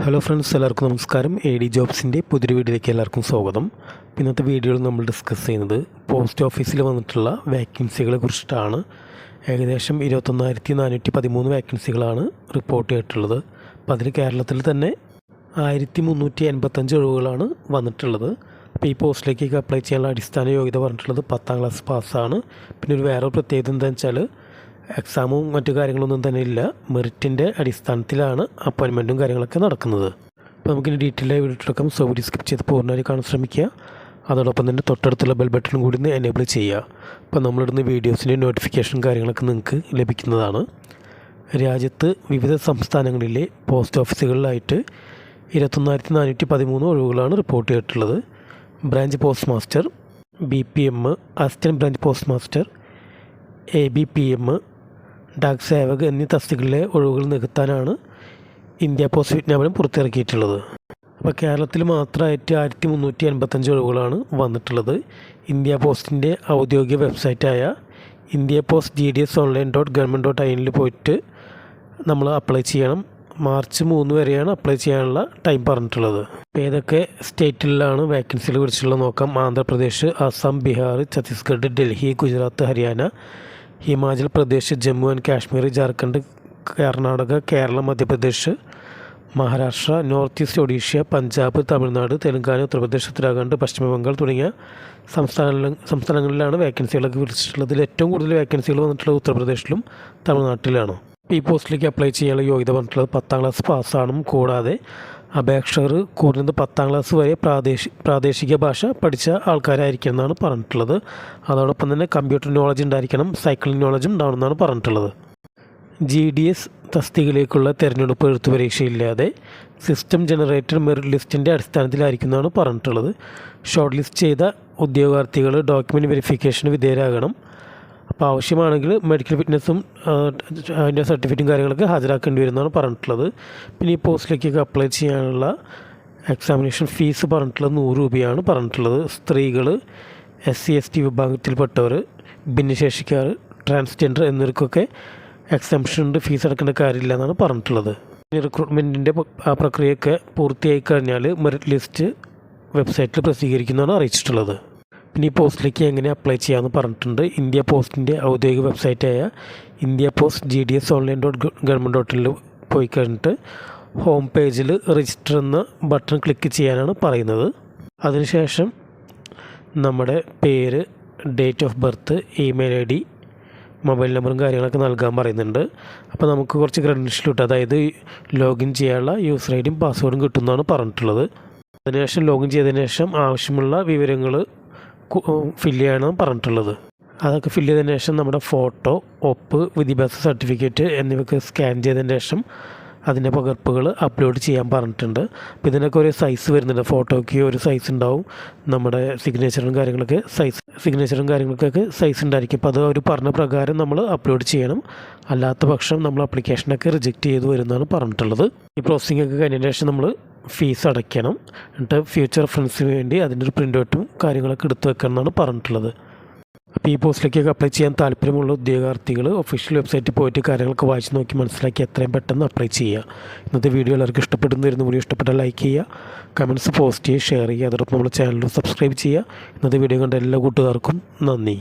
Hello friends, എല്ലാവർക്കും നമസ്കാരം. A D ജോബ്സിൻ്റെ പുതിയൊരു വീഡിയോയിലേക്ക് എല്ലാവർക്കും സ്വാഗതം. ഇന്നത്തെ വീഡിയോയിൽ നമ്മൾ ഡിസ്കസ് ചെയ്യുന്നത് പോസ്റ്റ് ഓഫീസിൽ വന്നിട്ടുള്ള വേക്കൻസികളെ കുറിച്ചിട്ടാണ്. ഏകദേശം 21,413 വേക്കൻസികളാണ് റിപ്പോർട്ട് ചെയ്തിട്ടുള്ളത്. അപ്പോൾ അതിൽ കേരളത്തിൽ തന്നെ 1385 ഒഴിവുകളാണ് വന്നിട്ടുള്ളത്. അപ്പോൾ ഈ പോസ്റ്റിലേക്കൊക്കെ അപ്ലൈ ചെയ്യാനുള്ള അടിസ്ഥാന യോഗ്യത പറഞ്ഞിട്ടുള്ളത് 10ാം ക്ലാസ് പാസ്സാണ്. പിന്നെ ഒരു വേറെ പ്രത്യേകത എന്താണെന്ന് വെച്ചാൽ എക്സാമും മറ്റു കാര്യങ്ങളൊന്നും തന്നെ ഇല്ല. മെറിറ്റിൻ്റെ അടിസ്ഥാനത്തിലാണ് അപ്പോയിൻമെൻറ്റും കാര്യങ്ങളൊക്കെ നടക്കുന്നത്. അപ്പോൾ നമുക്കിനി ഡീറ്റെയിൽ ആയി വീഡിയോയിലെടുക്കാം. സോ വീഡിയോ സ്കിപ്പ് ചെയ്ത് പൂർണ്ണമായി കാണാൻ ശ്രമിക്കുക. അതോടൊപ്പം തന്നെ തൊട്ടടുത്തുള്ള ബെൽ ബട്ടൺ കൂടി ഒന്ന് എനേബിൾ ചെയ്യുക. അപ്പോൾ നമ്മളിടുന്ന വീഡിയോസിൻ്റെ നോട്ടിഫിക്കേഷൻ കാര്യങ്ങളൊക്കെ നിങ്ങൾക്ക് ലഭിക്കുന്നതാണ്. രാജ്യത്ത് വിവിധ സംസ്ഥാനങ്ങളിലെ പോസ്റ്റ് ഓഫീസുകളിലായിട്ട് 21,413 ഒഴിവുകളാണ് റിപ്പോർട്ട് ചെയ്തിട്ടുള്ളത്. Branch post master, BPM, assistant branch post master, ABPM, Dak Sevak എന്നീ തസ്തികളിലെ ഒഴിവുകൾ നികത്താനാണ് ഇന്ത്യ പോസ്റ്റ് വിജ്ഞാപനം പുറത്തിറക്കിയിട്ടുള്ളത്. അപ്പോൾ കേരളത്തിൽ മാത്രമായിട്ട് 1385 ഒഴിവുകളാണ് വന്നിട്ടുള്ളത്. ഇന്ത്യ പോസ്റ്റിൻ്റെ ഔദ്യോഗിക വെബ്സൈറ്റായ ഇന്ത്യ പോസ്റ്റ് gds.online.government.in പോയിട്ട് നമ്മൾ അപ്ലൈ ചെയ്യണം. മാർച്ച് 3 വരെയാണ് അപ്ലൈ ചെയ്യാനുള്ള ടൈം പറഞ്ഞിട്ടുള്ളത്. അപ്പോൾ ഏതൊക്കെ സ്റ്റേറ്റിലാണ് വേക്കൻസികളെ കുറിച്ചുള്ള നോക്കാം. Andhra Pradesh, Assam, Bihar, Chhattisgarh, Delhi, Gujarat, Haryana, Himachal Pradesh, Jammu and Kashmir, Jharkhand, Karnataka, Keralam, Madhya Pradesh, Maharashtra, north east, Odisha, Punjab, Tamil Nadu, Telangana, Uttar Pradesh, Uttarakhand, പശ്ചിമ ബംഗാൾ തുടങ്ങിയ സംസ്ഥാനങ്ങളിലാണ് വേക്കൻസികളൊക്കെ കുറിച്ചിട്ടുള്ളത്. ഏറ്റവും കൂടുതൽ വേക്കൻസികൾ വന്നിട്ടുള്ളത് ഉത്തർപ്രദേശിലും തമിഴ്നാട്ടിലാണ്. ഈ പോസ്റ്റിലേക്ക് അപ്ലൈ ചെയ്യാനുള്ള യോഗ്യത പറഞ്ഞിട്ടുള്ളത് 10ാം ക്ലാസ് പാസ്സാണ്. കൂടാതെ അപേക്ഷകർ കുറഞ്ഞത് 10ാം ക്ലാസ് വരെ പ്രാദേശിക ഭാഷ പഠിച്ച ആൾക്കാരായിരിക്കണം എന്നാണ് പറഞ്ഞിട്ടുള്ളത്. അതോടൊപ്പം തന്നെ കമ്പ്യൂട്ടർ നോളജ് ഉണ്ടായിരിക്കണം, സൈക്ലിംഗ് നോളജും ഉണ്ടാവണമെന്നാണ് പറഞ്ഞിട്ടുള്ളത്. GDS തസ്തികയിലേക്കുള്ള തിരഞ്ഞെടുപ്പ് എഴുത്തു പരീക്ഷയില്ലാതെ സിസ്റ്റം ജനറേറ്റഡ് മെറിറ്റ് ലിസ്റ്റിൻ്റെ അടിസ്ഥാനത്തിലായിരിക്കുന്നതാണ് പറഞ്ഞിട്ടുള്ളത്. ഷോർട്ട് ലിസ്റ്റ് ചെയ്ത ഉദ്യോഗാർത്ഥികൾ ഡോക്യുമെൻറ്റ് വെരിഫിക്കേഷന് വിധേയരാകണം. അപ്പോൾ ആവശ്യമാണെങ്കിൽ മെഡിക്കൽ ഫിറ്റ്നസ്സും അതിൻ്റെ സർട്ടിഫിക്കറ്റും കാര്യങ്ങളൊക്കെ ഹാജരാക്കേണ്ടി വരുമെന്നാണ് പറഞ്ഞിട്ടുള്ളത്. പിന്നെ ഈ പോസ്റ്റിലേക്കൊക്കെ അപ്ലൈ ചെയ്യാനുള്ള എക്സാമിനേഷൻ ഫീസ് പറഞ്ഞിട്ടുള്ളത് 100 രൂപയാണ് പറഞ്ഞിട്ടുള്ളത്. സ്ത്രീകൾ, SC/ST വിഭാഗത്തിൽപ്പെട്ടവർ, ഭിന്നശേഷിക്കാർ, ട്രാൻസ്ജെൻഡർ എന്നിവർക്കൊക്കെ എക്സംഷൻ ഉണ്ട്. ഫീസ് അടക്കേണ്ട കാര്യമില്ല എന്നാണ് പറഞ്ഞിട്ടുള്ളത്. റിക്രൂട്ട്മെൻറ്റിൻ്റെ പ്രക്രിയയൊക്കെ പൂർത്തിയായി കഴിഞ്ഞാൽ മെറിറ്റ് ലിസ്റ്റ് വെബ്സൈറ്റിൽ പ്രസിദ്ധീകരിക്കുന്നതാണ് അറിയിച്ചിട്ടുള്ളത്. പിന്നെ ഈ പോസ്റ്റിലേക്ക് എങ്ങനെ അപ്ലൈ ചെയ്യാമെന്ന് പറഞ്ഞിട്ടുണ്ട്. ഇന്ത്യ പോസ്റ്റിൻ്റെ ഔദ്യോഗിക വെബ്സൈറ്റായ ഇന്ത്യ പോസ്റ്റ് gds.online.government.in പോയി കഴിഞ്ഞിട്ട് ഹോം പേജിൽ രജിസ്റ്റർ എന്ന ബട്ടൺ ക്ലിക്ക് ചെയ്യാനാണ് പറയുന്നത്. അതിനുശേഷം നമ്മുടെ പേര്, date of birth, email ID, mobile നമ്പറും കാര്യങ്ങളൊക്കെ നൽകാൻ പറയുന്നുണ്ട്. അപ്പോൾ നമുക്ക് കുറച്ച് ക്രെഡൻഷ്യൽ കിട്ടും. അതായത് ലോഗിൻ ചെയ്യാനുള്ള യൂസർ ID യും പാസ്വേഡും കിട്ടുമെന്നാണ് പറഞ്ഞിട്ടുള്ളത്. അതിനുശേഷം ലോഗിൻ ചെയ്തതിന് ശേഷം ആവശ്യമുള്ള വിവരങ്ങൾ ഫില്ല് ചെയ്യണം പറഞ്ഞിട്ടുള്ളത്. അതൊക്കെ ഫില്ല് ചെയ്തതിന് ശേഷം നമ്മുടെ ഫോട്ടോ, ഒപ്പ്, വിദ്യാഭ്യാസ സർട്ടിഫിക്കറ്റ് എന്നിവയൊക്കെ സ്കാൻ ചെയ്തതിന് ശേഷം അതിൻ്റെ പകർപ്പുകൾ അപ്ലോഡ് ചെയ്യാൻ പറഞ്ഞിട്ടുണ്ട്. അപ്പോൾ ഇതിനൊക്കെ ഒരു സൈസ് വരുന്നുണ്ട്. ഫോട്ടോയ്ക്ക് ഒരു സൈസ് ഉണ്ടാവും, നമ്മുടെ സിഗ്നേച്ചറും കാര്യങ്ങൾക്കൊക്കെ സൈസ് ഉണ്ടായിരിക്കും. അപ്പോൾ അത് അവർ പറഞ്ഞ പ്രകാരം നമ്മൾ അപ്ലോഡ് ചെയ്യണം. അല്ലാത്ത പക്ഷം നമ്മൾ ആപ്ലിക്കേഷനൊക്കെ റിജക്റ്റ് ചെയ്ത് വരുന്നതാണ് പറഞ്ഞിട്ടുള്ളത്. ഈ പ്രോസസ്സിംഗ് ഒക്കെ കഴിഞ്ഞതിന് ശേഷം നമ്മൾ ഫീസ് അടയ്ക്കണം. എന്നിട്ട് ഫ്യൂച്ചർ റെഫറൻസിന് വേണ്ടി അതിൻ്റെ ഒരു പ്രിൻ്റ് ഔട്ടും കാര്യങ്ങളൊക്കെ എടുത്തു വെക്കണം എന്നാണ് പറഞ്ഞിട്ടുള്ളത്. അപ്പോൾ ഈ പോസ്റ്റിലേക്കൊക്കെ അപ്ലൈ ചെയ്യാൻ താല്പര്യമുള്ള ഉദ്യോഗാർത്ഥികൾ ഒഫീഷ്യൽ വെബ്സൈറ്റിൽ പോയിട്ട് കാര്യങ്ങളൊക്കെ വായിച്ച് നോക്കി മനസ്സിലാക്കി എത്രയും പെട്ടെന്ന് അപ്ലൈ ചെയ്യുക. ഇന്നത്തെ വീഡിയോ എല്ലാവർക്കും ഇഷ്ടപ്പെടുന്നതായിരുന്നു. വീഡിയോ ഇഷ്ടപ്പെട്ടാൽ ലൈക്ക് ചെയ്യുക, കമൻറ്റ്സ് പോസ്റ്റ് ചെയ്യുക, ഷെയർ ചെയ്യുക. അതോടൊപ്പം നമ്മുടെ ചാനൽ സബ്സ്ക്രൈബ് ചെയ്യുക. ഇന്നത്തെ വീഡിയോ കണ്ട എല്ലാ കൂട്ടുകാർക്കും നന്ദി.